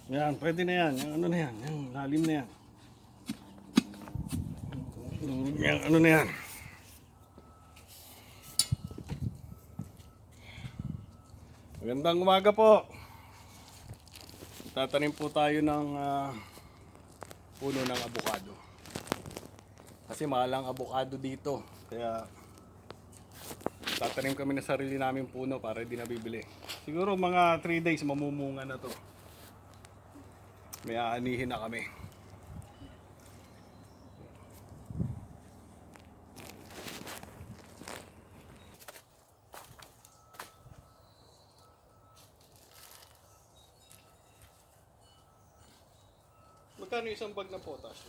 Yan, pwede na yan. Yung ano na yan. Yung lalim na yan. Yung ano na yan. Magandang umaga po. Tatanim po tayo ng puno ng abukado. Kasi mahal ang abukado dito. Kaya tatanim kami na sarili namin puno para di nabibili. Siguro mga 3 days mamumunga na to. May aanihin na kami. Magkano isang bag na potash?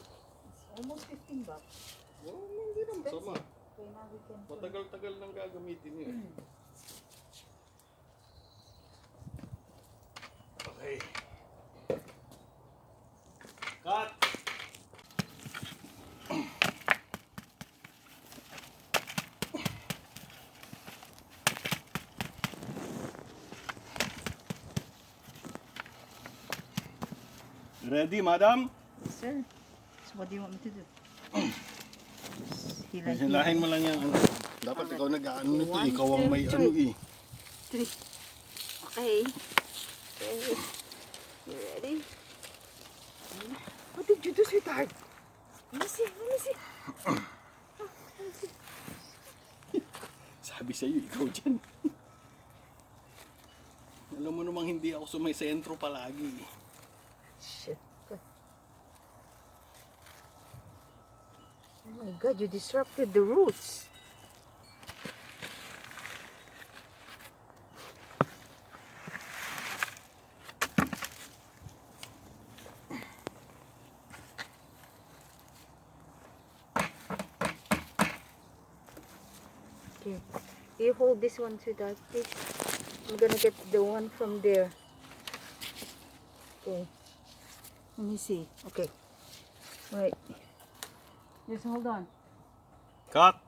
Almost 15 bucks. Oh, hindi naman sama. Okay, now we can put- Matagal-tagal nang gagamitin niyo. Okay. Cut! Ready, madam? Yes, sir. So what do you want me to do? Hilahin mo lang yan. Dapat ikaw nag-ano nito. Ikaw ang may ano eh. 3. Okay. Okay. You ready? What did you do, sweetheart? Let me see. Let me see. Sabi sa'yo, ikaw dyan. Alam mo namang hindi ako sumisentro palagi. Shit. Oh my God, you disrupted the roots. Okay. You hold this one, sweetheart, please. I'm gonna get the one from there. Okay. Let me see. Okay. Wait. Just hold on. Cut!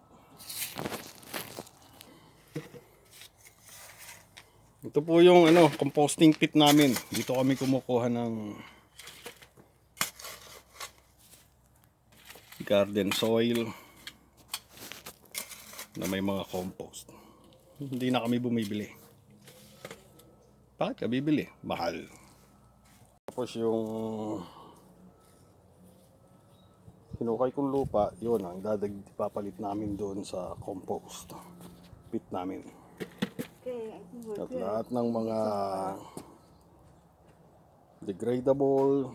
Ito po yung composting pit namin. Dito kami kumukuha ng garden soil na may mga compost. Hindi na kami bumibili. Bakit ka bibili? Mahal. Tapos yung hinukay kong lupa, yun ang papalit namin doon sa compost pit namin. Okay, I think we're At good. lahat ng mga degradable,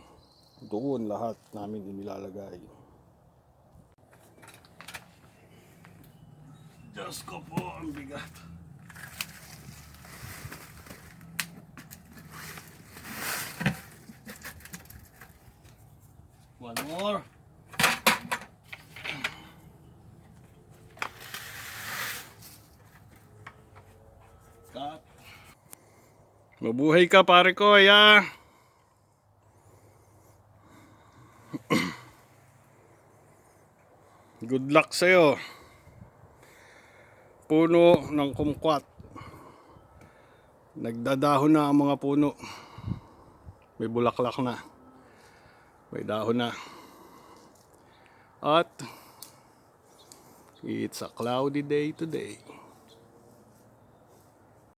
doon lahat namin inilalagay. Diyos ko po, ang bigat. One more. Cut. Mabuhay ka pare ko, ya. Good luck sa'yo. Puno ng kumquat. Nagdadahon na ang mga puno. May bulaklak na. May dahon na. At it's a cloudy day today.